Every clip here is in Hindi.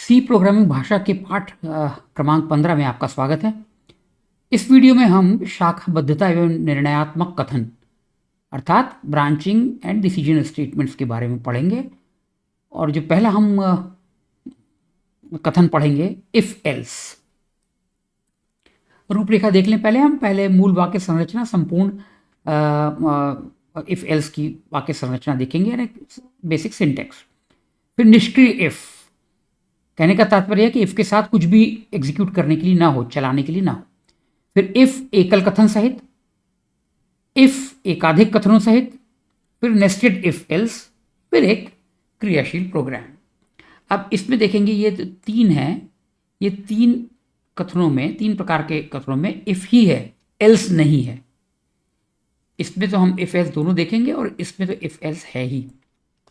सी प्रोग्रामिंग भाषा के पाठ क्रमांक 15 में आपका स्वागत है। इस वीडियो में हम शाखाबद्धता एवं निर्णयात्मक कथन अर्थात ब्रांचिंग एंड डिसीजन स्टेटमेंट्स के बारे में पढ़ेंगे। और जो पहला हम कथन पढ़ेंगे इफ एल्स। रूपरेखा देख लें। पहले मूल वाक्य संरचना, संपूर्ण इफ एल्स की वाक्य संरचना देखेंगे, यानी बेसिक सिंटेक्स। फिर निष्क्रिय इफ, कहने का तात्पर्य है कि इफ के साथ कुछ भी एग्जीक्यूट करने के लिए ना हो, चलाने के लिए ना हो। फिर इफ एकल कथन सहित, इफ एकाधिक कथनों सहित, फिर नेस्टेड इफ एल्स, फिर एक क्रियाशील प्रोग्राम। अब इसमें देखेंगे ये तीन है, ये तीन कथनों में, तीन प्रकार के कथनों में इफ ही है, एल्स नहीं है। इसमें तो हम इफ एल्स दोनों देखेंगे और इसमें तो इफ एल्स है ही।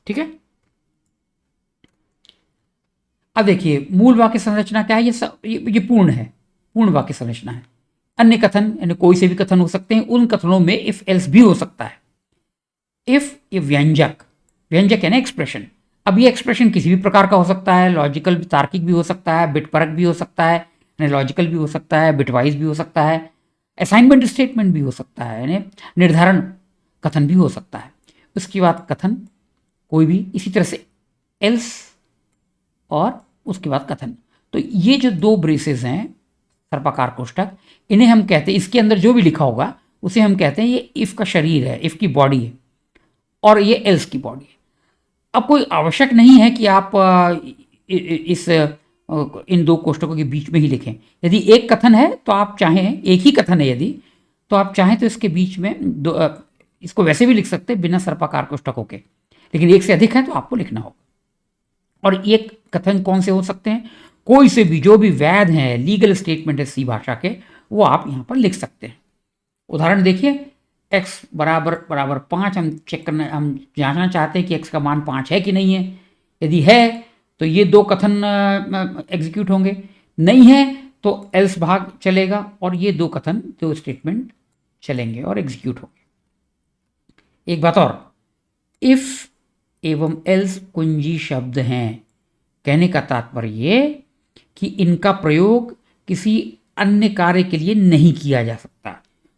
ठीक है। अब देखिए मूल वाक्य संरचना क्या है। ये पूर्ण है, पूर्ण वाक्य संरचना है। अन्य कथन यानी कोई से भी कथन हो सकते हैं, उन कथनों में इफ एल्स भी हो सकता है। इफ ये व्यंजक, व्यंजक है ना एक्सप्रेशन। अब ये एक्सप्रेशन किसी भी प्रकार का हो सकता है, लॉजिकल तार्किक भी हो सकता है, बिट परक भी हो सकता है, यानी लॉजिकल भी हो सकता है, बिटवाइज भी हो सकता है, असाइनमेंट स्टेटमेंट भी हो सकता है, यानी निर्धारण कथन भी हो सकता है। उसके बाद कथन कोई भी, इसी तरह से एल्स और उसके बाद कथन। तो ये जो दो ब्रेसेस हैं सर्पाकार कोष्ठक, इन्हें हम कहते हैं, इसके अंदर जो भी लिखा होगा उसे हम कहते हैं ये इफ का शरीर है, इफ की बॉडी है, और ये एल्स की बॉडी है। अब कोई आवश्यक नहीं है कि आप इन दो कोष्ठकों के बीच में ही लिखें। यदि एक कथन है तो आप चाहें, एक ही कथन है यदि, तो आप चाहें तो इसके बीच में इसको वैसे भी लिख सकते हैं बिना सर्पाकार कोष्ठकों के, लेकिन एक से अधिक है तो आपको लिखना होगा। और ये कथन कौन से हो सकते हैं? कोई से भी, जो भी वैध हैं, लीगल स्टेटमेंट है सी भाषा के, वो आप यहाँ पर लिख सकते हैं। उदाहरण देखिए, x बराबर 5 हम चेक करना, हम जांचना चाहते हैं कि x का मान 5 है कि नहीं है। यदि है तो ये दो कथन एग्जीक्यूट होंगे, नहीं है तो एल्स भाग चलेगा और ये दो कथन, दो स्टेटमेंट चलेंगे और एग्जीक्यूट होंगे। एक बात और, इफ एवं एल्स कुंजी शब्द हैं। कहने का तात्पर्य ये कि इनका प्रयोग किसी अन्य कार्य के लिए नहीं किया जा सकता,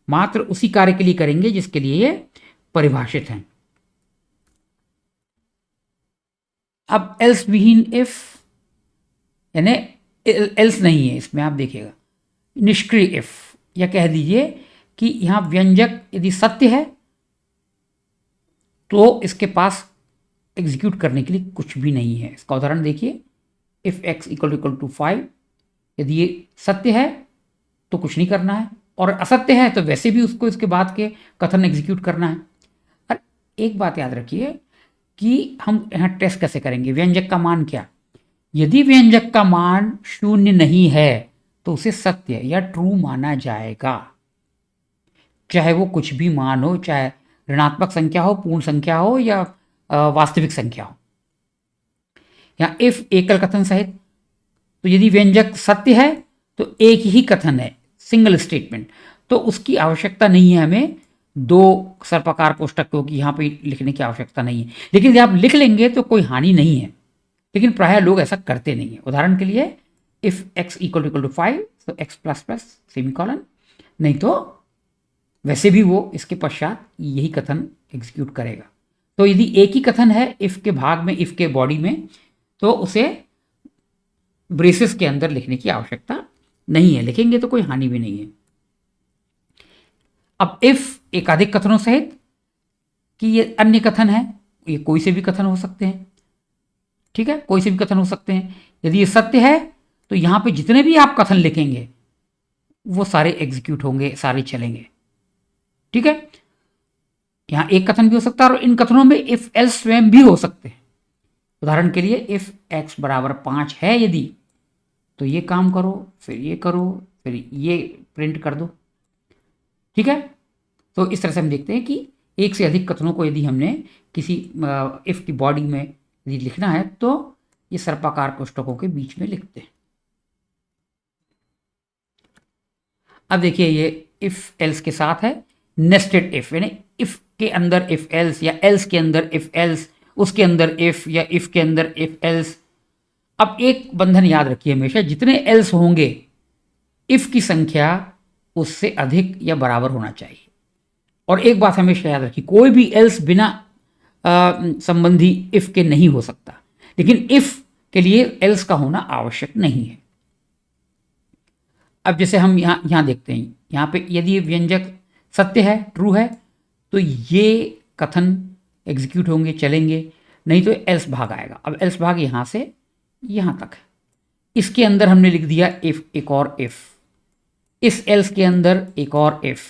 मात्र उसी कार्य के लिए करेंगे जिसके लिए ये परिभाषित हैं। अब एल्स विहीन इफ, यानी एल्स नहीं है इसमें, आप देखिएगा निष्क्रिय इफ, या कह दीजिए कि यहां व्यंजक यदि सत्य है तो इसके पास एग्जीक्यूट करने के लिए कुछ भी नहीं है। इसका उदाहरण देखिए, इफ x इक्वल टू 5, यदि ये सत्य है तो कुछ नहीं करना है, और असत्य है तो वैसे भी उसको इसके बाद के कथन एग्जीक्यूट करना है। और एक बात याद रखिए कि हम यहाँ टेस्ट कैसे करेंगे, व्यंजक का मान क्या। यदि व्यंजक का मान 0 नहीं है तो उसे सत्य या ट्रू माना जाएगा, चाहे वो कुछ भी मान हो, चाहे ऋणात्मक संख्या हो, पूर्ण संख्या हो, या वास्तविक संख्या हो। या इफ एकल कथन सहित, तो यदि व्यंजक सत्य है तो एक ही कथन है, सिंगल स्टेटमेंट, तो उसकी आवश्यकता नहीं है हमें दो सर्पाकार कोष्ठकों की यहाँ पे लिखने की आवश्यकता नहीं है। लेकिन यदि आप लिख लेंगे तो कोई हानि नहीं है, लेकिन प्रायः लोग ऐसा करते नहीं है। उदाहरण के लिए, इफ x इक्वल टू 5 तो x प्लस प्लस सेमीकोलन, नहीं तो वैसे भी वो इसके पश्चात यही कथन एग्जीक्यूट करेगा। तो यदि एक ही कथन है इफ के भाग में, इफ के बॉडी में, तो उसे ब्रेसेस के अंदर लिखने की आवश्यकता नहीं है, लिखेंगे तो कोई हानि भी नहीं है। अब इफ एकाधिक कथनों सहित, कि ये अन्य कथन है, ये कोई से भी कथन हो सकते हैं। ठीक है, कोई से भी कथन हो सकते हैं। यदि ये सत्य है तो यहां पे जितने भी आप कथन लिखेंगे वो सारे एग्जीक्यूट होंगे, सारे चलेंगे। ठीक है, यहां एक कथन भी हो सकता है और इन कथनों में इफ एल्स स्वयं भी हो सकते हैं। उदाहरण के लिए, इफ x बराबर 5 है यदि, तो ये काम करो, फिर ये करो, फिर ये प्रिंट कर दो। ठीक है, तो इस तरह से हम देखते हैं कि एक से अधिक कथनों को यदि हमने किसी इफ की बॉडी में यदि लिखना है तो ये सर्पाकार कोष्ठकों के बीच में लिखते हैं। अब देखिए, ये इफ एल्स के साथ है नेस्टेड इफ, यानी इफ के अंदर इफ एल्स, या एल्स के अंदर इफ एल्स, उसके अंदर इफ, या इफ के अंदर इफ एल्स। अब एक बंधन याद रखिए हमेशा, जितने एल्स होंगे इफ की संख्या उससे अधिक या बराबर होना चाहिए। और एक बात हमेशा याद रखिए, कोई भी एल्स बिना संबंधी इफ के नहीं हो सकता, लेकिन इफ के लिए एल्स का होना आवश्यक नहीं है। अब जैसे हम यहां देखते हैं, यहां पे यदि व्यंजक सत्य है, ट्रू है, तो ये कथन एग्जीक्यूट होंगे, चलेंगे, नहीं तो एल्स भाग आएगा। अब एल्स भाग यहां से यहां तक है, इसके अंदर हमने लिख दिया इफ, एक और इफ, इस एल्स के अंदर एक और इफ,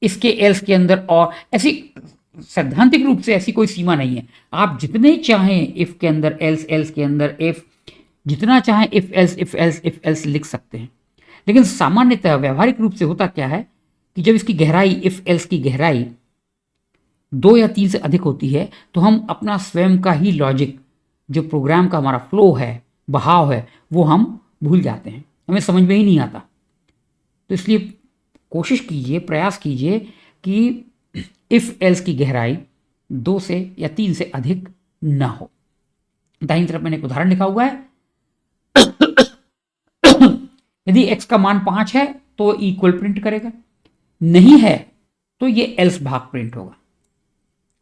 इसके एल्स के अंदर, और ऐसी सैद्धांतिक रूप से ऐसी कोई सीमा नहीं है। आप जितने चाहें इफ के अंदर एल्स, एल्स के अंदर इफ, जितना चाहें if else if else if else लिख सकते हैं। लेकिन सामान्यतः व्यावहारिक रूप से होता क्या है कि जब इसकी गहराई, इफ एल्स की गहराई 2 या 3 से अधिक होती है, तो हम अपना स्वयं का ही लॉजिक, जो प्रोग्राम का हमारा फ्लो है, बहाव है, वो हम भूल जाते हैं, हमें समझ में ही नहीं आता। तो इसलिए कोशिश कीजिए, प्रयास कीजिए कि इफ एल्स की गहराई 2 से या 3 से अधिक ना हो। दाहिनी तरफ मैंने एक उदाहरण लिखा हुआ है। यदि x का मान 5 है तो इक्वल प्रिंट करेगा, नहीं है तो ये एल्स भाग प्रिंट होगा,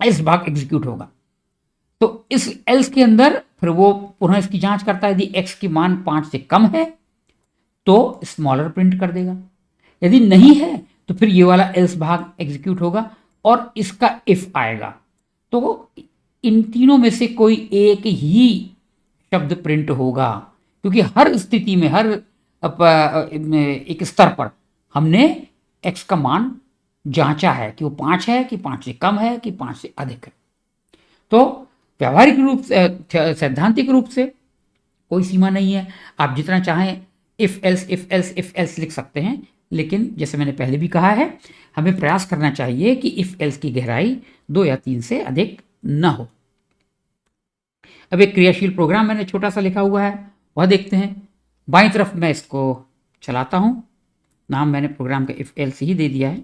एल्स भाग एग्जीक्यूट होगा। तो इस एल्स के अंदर फिर वो पुनः इसकी जांच करता है, यदि x की मान 5 से कम है तो स्मॉलर प्रिंट कर देगा, यदि नहीं है तो फिर ये वाला एल्स भाग एग्जीक्यूट होगा और इसका इफ आएगा। तो इन तीनों में से कोई एक ही शब्द प्रिंट होगा, क्योंकि हर स्थिति में, हर एक स्तर पर हमने x का मान जांचा है कि वो 5 है कि 5 से कम है कि 5 से अधिक है। तो व्यावहारिक रूप से, सैद्धांतिक रूप से कोई सीमा नहीं है, आप जितना चाहें if else if else if else लिख सकते हैं। लेकिन जैसे मैंने पहले भी कहा है, हमें प्रयास करना चाहिए कि इफ एल्स की गहराई 2 या 3 से अधिक न हो। अब एक क्रियाशील प्रोग्राम मैंने छोटा सा लिखा हुआ है, वह देखते हैं। बाईं तरफ मैं इसको चलाता हूं, नाम मैंने प्रोग्राम का इफ एल्स ही दे दिया है।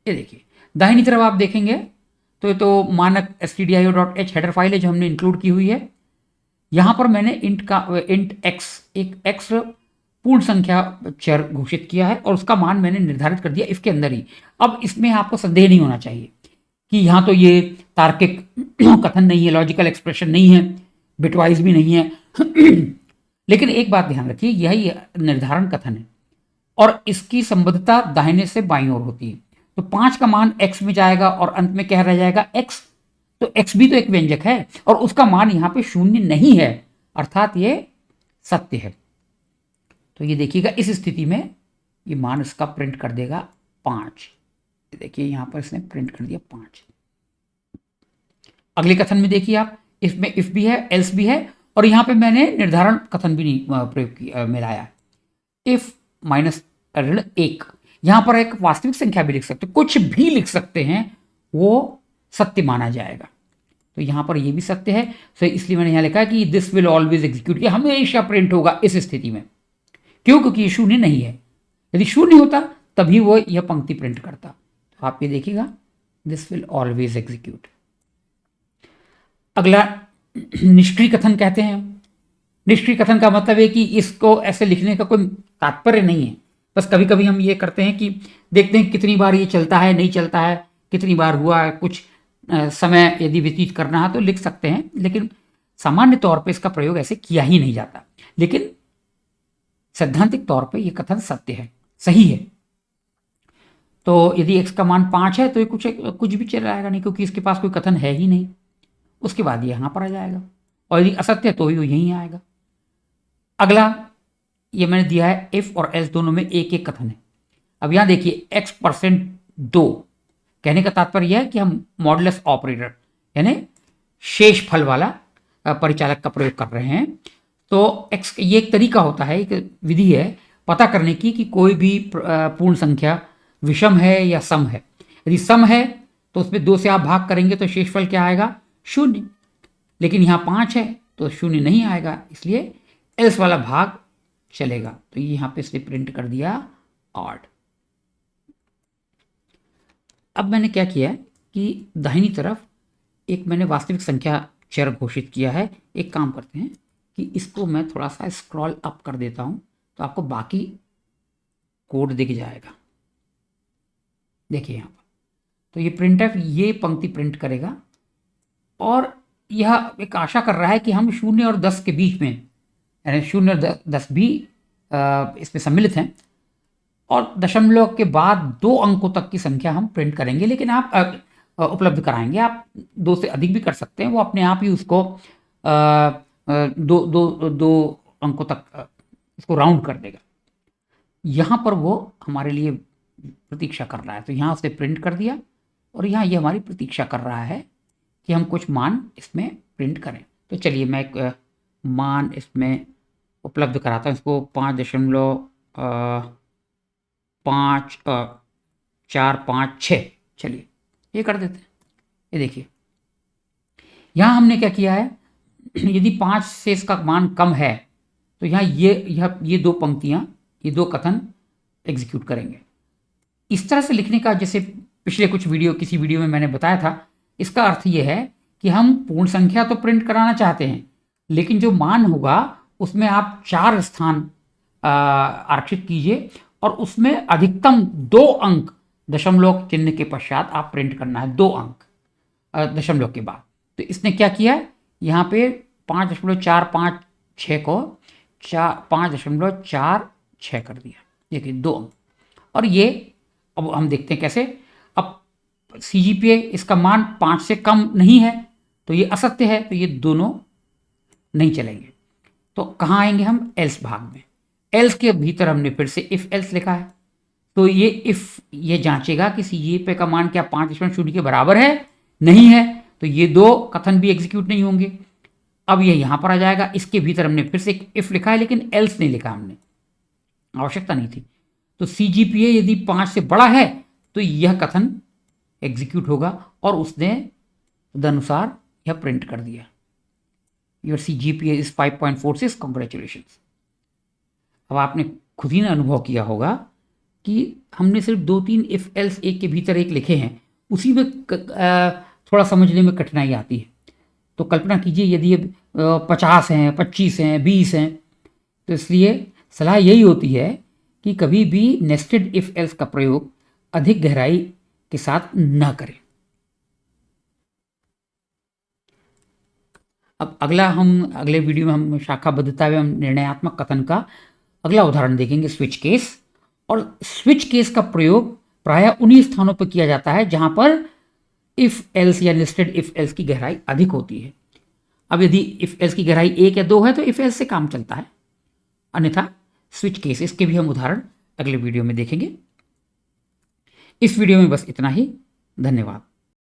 ये देखिए, दाहिनी तरफ आप देखेंगे तो ये तो मानक stdio.h हेडर फाइल है जो हमने इंक्लूड की हुई है। यहां पर मैंने इंट x, एक x पूर्ण संख्या चर घोषित किया है और उसका मान मैंने निर्धारित कर दिया इफ के अंदर ही। अब इसमें आपको संदेह नहीं होना चाहिए कि यहाँ तो ये तार्किक कथन नहीं है, लॉजिकल एक्सप्रेशन नहीं है, बिटवाइज भी नहीं है। लेकिन एक बात ध्यान रखिए, यही निर्धारण कथन है और इसकी संबद्धता दाहिने से बाईं ओर होती है। तो 5 का मान x में जाएगा और अंत में क्या रह जाएगा, x। तो x भी तो एक व्यंजक है और उसका मान यहाँ पे 0 नहीं है, अर्थात ये सत्य है। तो ये देखिएगा, इस स्थिति में ये मान इसका प्रिंट कर देगा 5। देखिए यहां पर इसने प्रिंट कर दिया 5। अगले कथन में देखिए आप, इसमें इफ भी है, एल्स भी है और यहां पे मैंने निर्धारण कथन भी नहीं प्रयोग किया, मिलाया। इफ -1, यहां पर एक वास्तविक संख्या भी लिख सकते, कुछ भी लिख सकते हैं, वो सत्य माना जाएगा। तो यहां पर ये भी सत्य है, तो इसलिए मैंने यहां लिखा कि दिस विल ऑलवेज एग्जीक्यूट, ये हमेशा प्रिंट होगा इस स्थिति में। क्यों? क्योंकि ये 0 नहीं है। यदि 0 होता तभी वो यह पंक्ति प्रिंट करता। तो आप ये देखिएगा, दिस विल ऑलवेज एग्जीक्यूट। अगला निष्क्रिय कथन कहते हैं। निष्क्रिय कथन का मतलब है कि इसको ऐसे लिखने का कोई तात्पर्य नहीं है, बस कभी कभी हम ये करते हैं कि देखते हैं कितनी बार ये चलता है, नहीं चलता है, कितनी बार हुआ है, कुछ समय यदि व्यतीत करना है तो लिख सकते हैं, लेकिन सामान्य तौर पर इसका प्रयोग ऐसे किया ही नहीं जाता। लेकिन सैद्धांतिक तौर पे ये कथन सत्य है, सही है। तो यदि x का मान 5 है तो ये कुछ भी चल आएगा नहीं, क्योंकि इसके पास कोई कथन है ही नहीं। उसके बाद ये यहां पर आ जाएगा और यदि असत्य है तो ये यहीं आएगा। अगला ये मैंने दिया है, इफ और एल्स दोनों में एक एक कथन है। अब यहां देखिए x%2 कहने का तात्पर्य यह है कि हम मॉडुलस ऑपरेटर यानी शेष फल वाला परिचालक का प्रयोग कर रहे हैं। तो x, ये एक तरीका होता है, एक विधि है पता करने की कि कोई भी पूर्ण संख्या विषम है या सम है। यदि सम है तो उसमें 2 से आप भाग करेंगे तो शेषफल क्या आएगा, 0। लेकिन यहाँ 5 है तो 0 नहीं आएगा, इसलिए एल्स वाला भाग चलेगा। तो ये यहाँ पे इसने प्रिंट कर दिया 8। अब मैंने क्या किया है कि दाहिनी तरफ एक मैंने वास्तविक संख्या चर घोषित किया है। एक काम करते हैं, कि इसको मैं थोड़ा सा स्क्रॉल अप कर देता हूँ तो आपको बाकी कोड दिख जाएगा। देखिए यहाँ पर तो ये printf ये पंक्ति प्रिंट करेगा और यह एक आशा कर रहा है कि हम 0 और 10 के बीच में, यानी 0 और 10 भी इसमें सम्मिलित हैं और दशमलव के बाद 2 अंकों तक की संख्या हम प्रिंट करेंगे, लेकिन आप उपलब्ध कराएंगे। आप 2 से अधिक भी कर सकते हैं, वो अपने आप ही उसको दो अंकों तक इसको राउंड कर देगा। यहाँ पर वो हमारे लिए प्रतीक्षा कर रहा है, तो यहाँ उसने प्रिंट कर दिया और यहाँ ये हमारी प्रतीक्षा कर रहा है कि हम कुछ मान इसमें प्रिंट करें। तो चलिए मैं एक मान इसमें उपलब्ध कराता हूँ, इसको 5.456 चलिए ये कर देते हैं। ये देखिए यहाँ हमने क्या किया है, यदि 5 से इसका मान कम है तो यहाँ ये 2 पंक्तियाँ, ये 2 कथन एग्जीक्यूट करेंगे। इस तरह से लिखने का, जैसे पिछले किसी वीडियो में मैंने बताया था, इसका अर्थ ये है कि हम पूर्ण संख्या तो प्रिंट कराना चाहते हैं, लेकिन जो मान होगा उसमें आप 4 स्थान आरक्षित कीजिए और उसमें अधिकतम 2 अंक दशमलव चिन्ह के पश्चात आप प्रिंट करना है, 2 अंक दशमलव के बाद। तो इसने क्या किया, यहाँ पे 5.456 को 5.46 कर दिया, देखिए 2 अंक। और ये अब हम देखते हैं कैसे। अब CGPA इसका मान 5 से कम नहीं है तो ये असत्य है, तो ये दोनों नहीं चलेंगे। तो कहाँ आएंगे हम, एल्स भाग में। एल्स के भीतर हमने फिर से इफ एल्स लिखा है, तो ये इफ ये जांचेगा कि CGPA का मान क्या 5.0 के बराबर है, नहीं है, तो ये 2 कथन भी एग्जीक्यूट नहीं होंगे। अब ये यहाँ पर आ जाएगा, इसके भीतर हमने फिर से एक इफ लिखा है लेकिन एल्स नहीं लिखा, हमने आवश्यकता नहीं थी। तो CGPA यदि 5 से बड़ा है तो यह कथन एग्जीक्यूट होगा और उसने तदनुसार यह प्रिंट कर दिया, योर CGPA इज 5.46, कॉन्ग्रेचुलेशंस। अब आपने खुद ही ना अनुभव किया होगा कि हमने सिर्फ 2-3 इफ एल्स एक के भीतर एक लिखे हैं, उसी में थोड़ा समझने में कठिनाई आती है। तो कल्पना कीजिए यदि 50 हैं, 25 हैं, 20 हैं, तो इसलिए सलाह यही होती है कि कभी भी नेस्टेड इफ एल्स का प्रयोग अधिक गहराई के साथ न करें। अब अगले वीडियो में हम शाखाबद्धता एवं निर्णयात्मक कथन का अगला उदाहरण देखेंगे, स्विच केस। और स्विच केस का प्रयोग प्रायः उन्हीं स्थानों पर किया जाता है जहां पर इफ एल्स या नेस्टेड इफ एल्स की गहराई अधिक होती है। अब यदि इफ एल्स की गहराई 1 या 2 है तो इफ एल्स से काम चलता है, अन्यथा स्विच केस, इसके भी हम उदाहरण अगले वीडियो में देखेंगे। इस वीडियो में बस इतना ही, धन्यवाद।